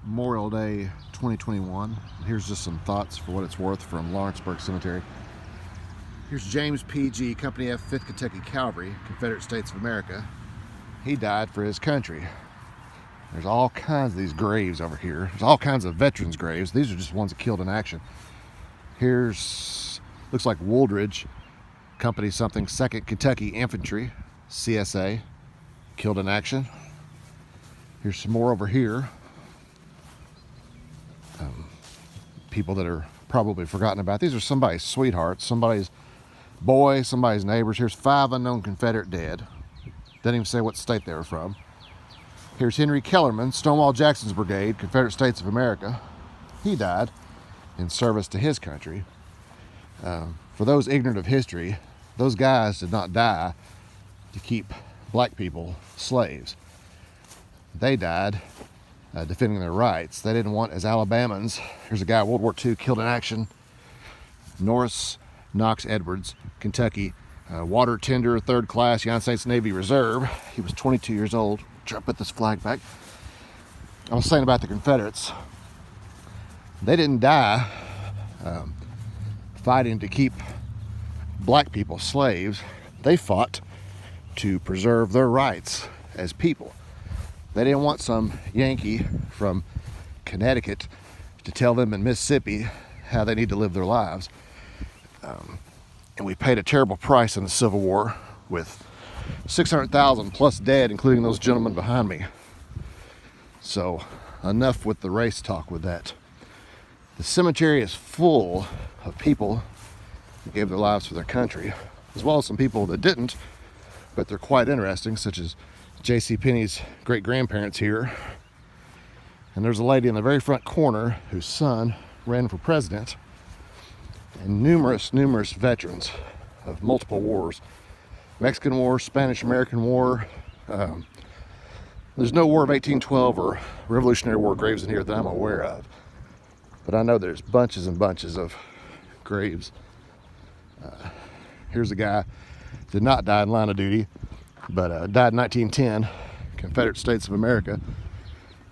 Memorial Day 2021. Here's just some thoughts for what it's worth from Lawrenceburg Cemetery. Here's James P.G., Company F, 5th Kentucky Cavalry, Confederate States of America. He died for his country. There's all kinds of these graves over here. There's all kinds of veterans' graves. These are just ones that killed in action. Here's, looks like Wooldridge, Company something, 2nd Kentucky Infantry, CSA, killed in action. Here's some more over here. People that are probably forgotten about. These are somebody's sweethearts, somebody's boy, somebody's neighbors. Here's 5 unknown Confederate dead. Doesn't even say what state they were from. Here's Henry Kellerman, Stonewall Jackson's brigade, Confederate States of America. He died in service to his country. For those ignorant of history, those guys did not die to keep black people slaves. They died defending their rights. They didn't want, as Alabamans. Here's a guy in World War II killed in action. Norris Knox Edwards, Kentucky, water tender, 3rd class, United States Navy Reserve. He was 22 years old. Try to put this flag back. I was saying about the Confederates. They didn't die fighting to keep black people slaves. They fought to preserve their rights as people. They didn't want some Yankee from Connecticut to tell them in Mississippi how they need to live their lives. And we paid a terrible price in the Civil War with 600,000 plus dead, including those gentlemen behind me. So enough with the race talk with that. The cemetery is full of people that gave their lives for their country, as well as some people that didn't, but they're quite interesting, such as J.C. Penney's great-grandparents here. And there's a lady in the very front corner whose son ran for president. And numerous veterans of multiple wars. Mexican War, Spanish-American War. There's no War of 1812 or Revolutionary War graves in here that I'm aware of. But I know there's bunches and bunches of graves. Here's a guy who did not die in line of duty, but died in 1910, Confederate States of America.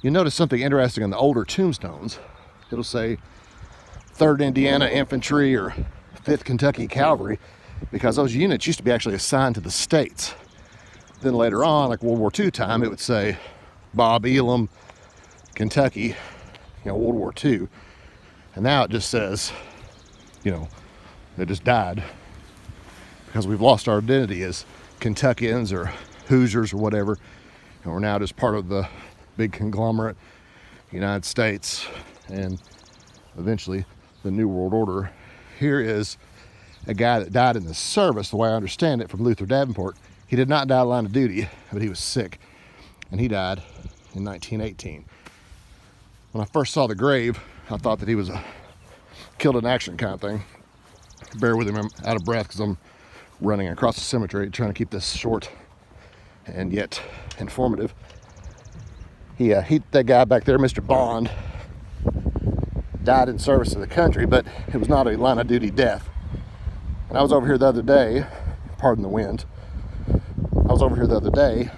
You notice something interesting in the older tombstones. It'll say 3rd Indiana Infantry or 5th Kentucky Cavalry, because those units used to be actually assigned to the states. Then later on, like World War II time, it would say Bob Elam, Kentucky, World War II. And now it just says, they just died, because we've lost our identity as Kentuckians or Hoosiers or whatever, and we're now just part of the big conglomerate United States and eventually the New World Order. Here is a guy that died in the service, the way I understand it, from Luther Davenport. He did not die in line of duty, but he was sick, and he died in 1918. When I first saw the grave, I thought that he was a killed in action kind of thing. Bear with him, I'm out of breath because I'm running across the cemetery trying to keep this short and yet informative. That guy back there, Mr. Bond, died in service to the country, but it was not a line of duty death. And I was over here the other day, pardon the wind, I was over here the other day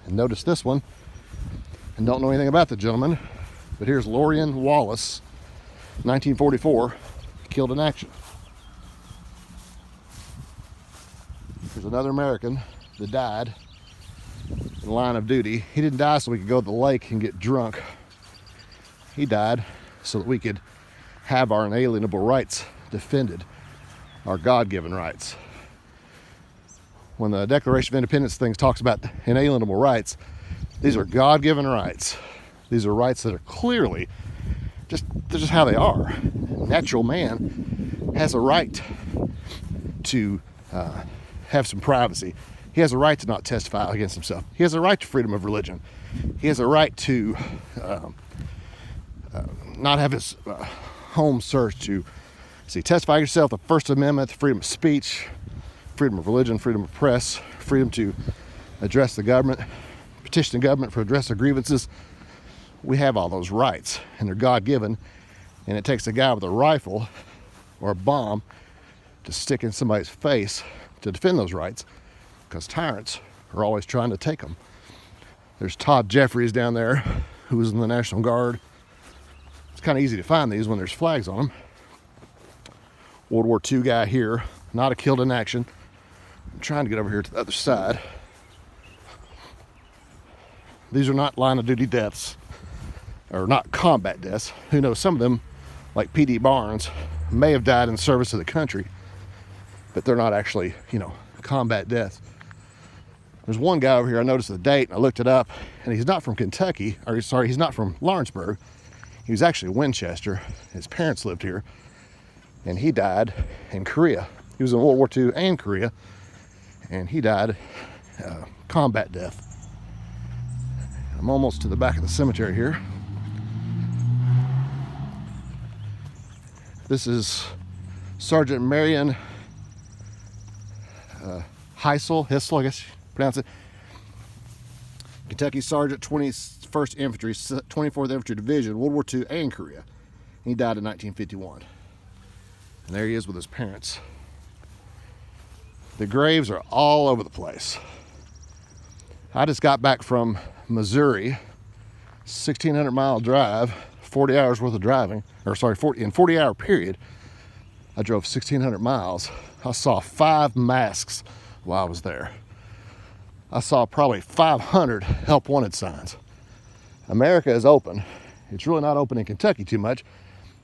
and noticed this one, and don't know anything about the gentleman, but here's Lorian Wallace, 1944, killed in action. There's another American that died in line of duty. He didn't die so we could go to the lake and get drunk. He died so that we could have our inalienable rights defended, our God-given rights. When the Declaration of Independence things talks about inalienable rights, these are God-given rights. These are rights that are clearly they're just how they are. A natural man has a right to have some privacy. He has a right to not testify against himself. He has a right to freedom of religion. He has a right to not have his home searched. To testify yourself, the First Amendment, the freedom of speech, freedom of religion, freedom of press, freedom to address the government, petition the government for redress of grievances. We have all those rights, and they're God-given, and it takes a guy with a rifle or a bomb to stick in somebody's face to defend those rights, because tyrants are always trying to take them. There's Todd Jeffries down there, who was in the National Guard. It's kind of easy to find these when there's flags on them. World War II guy here, not a killed in action. I'm trying to get over here to the other side. These are not line of duty deaths, or not combat deaths. Who knows, some of them, like P.D. Barnes, may have died in service to the country, but they're not actually, combat deaths. There's one guy over here, I noticed the date, and I looked it up, and he's not from Kentucky, he's not from Lawrenceburg. He was actually Winchester. His parents lived here, and he died in Korea. He was in World War II and Korea, and he died combat death. I'm almost to the back of the cemetery here. This is Sergeant Marion Hissel, I guess you pronounce it. Kentucky Sergeant, 21st Infantry, 24th Infantry Division, World War II and Korea. He died in 1951. And there he is with his parents. The graves are all over the place. I just got back from Missouri, 1,600-mile drive, 40 hours worth of driving, in 40-hour period, I drove 1,600 miles. I saw 5 masks while I was there. I saw probably 500 help wanted signs. America is open. It's really not open in Kentucky too much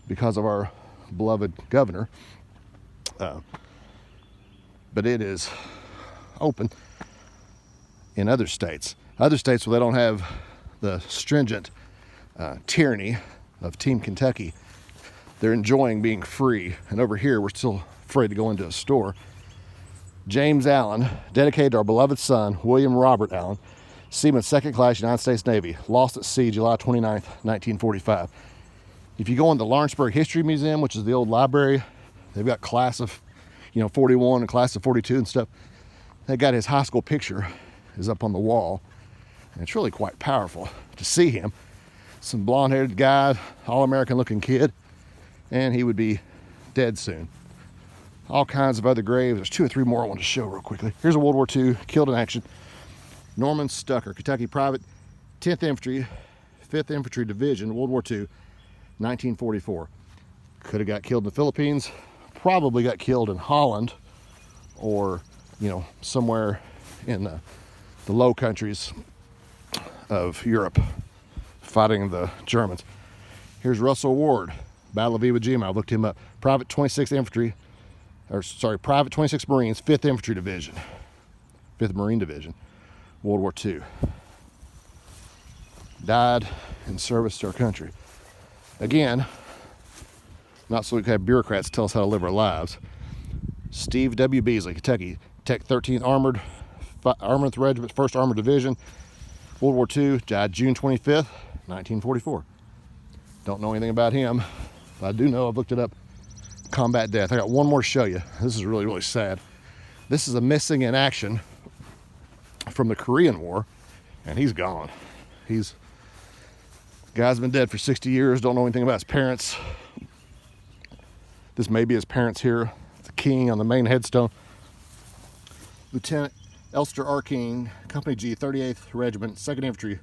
because of our beloved governor, but it is open in other states. Other states where they don't have the stringent tyranny of Team Kentucky, they're enjoying being free. And over here, we're still afraid to go into a store. James Allen, dedicated to our beloved son, William Robert Allen, Seaman 2nd Class, United States Navy, lost at sea July 29th, 1945. If you go in the Lawrenceburg History Museum, which is the old library, they've got class of 41 and class of 42 and stuff. They got his high school picture is up on the wall. And it's really quite powerful to see him. Some blonde-haired guy, all-American looking kid, and he would be dead soon. All kinds of other graves. There's 2 or 3 more I want to show real quickly. Here's a World War II, killed in action. Norman Stucker, Kentucky Private, 10th Infantry, 5th Infantry Division, World War II, 1944. Could have got killed in the Philippines, probably got killed in Holland, or, somewhere in the Low Countries of Europe, fighting the Germans. Here's Russell Ward, Battle of Iwo Jima. I looked him up. Private 26th Marines, 5th Infantry Division, 5th Marine Division, World War II. Died in service to our country. Again, not so we can have bureaucrats tell us how to live our lives. Steve W. Beasley, Kentucky, Tech 13th Armored Regiment, 1st Armored Division, World War II, died June 25th, 1944. Don't know anything about him, but I do know, I've looked it up, combat death. I got one more to show you. This is really, really sad. This is a missing in action from the Korean War, and he's gone. Guy's been dead for 60 years, don't know anything about his parents. This may be his parents here. The king on the main headstone. Lieutenant Elster R. King, Company G, 38th Regiment, 2nd Infantry,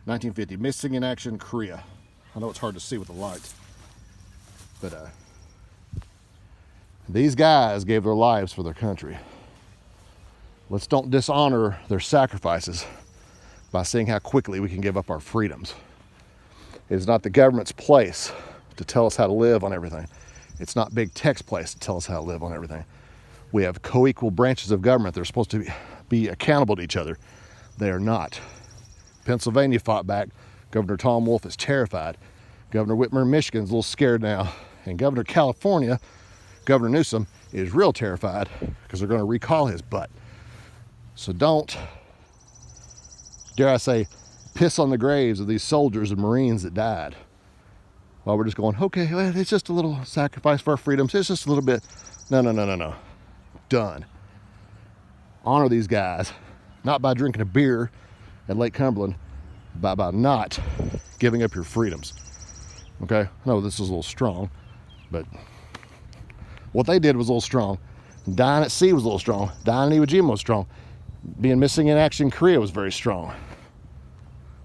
1950. Missing in action, Korea. I know it's hard to see with the lights, but these guys gave their lives for their country. Let's don't dishonor their sacrifices by seeing how quickly we can give up our freedoms. It is not the government's place to tell us how to live on everything. It's not big tech's place to tell us how to live on everything. We have co-equal branches of government that are supposed to be accountable to each other. They are not. Pennsylvania fought back. Governor Tom Wolf is terrified. Governor Whitmer in Michigan is a little scared now. And Governor California, Governor Newsom, is real terrified because they're going to recall his butt. So don't, dare I say, piss on the graves of these soldiers and Marines that died. While we're just going, okay, well, it's just a little sacrifice for our freedoms. It's just a little bit. No. Done. Honor these guys, not by drinking a beer at Lake Cumberland, but by not giving up your freedoms. Okay? I know this is a little strong, but what they did was a little strong. Dying at sea was a little strong. Dying in Iwo Jima was strong. Being missing in action in Korea was very strong.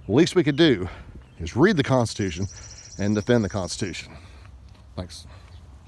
The least we could do is read the Constitution, and defend the Constitution. Thanks.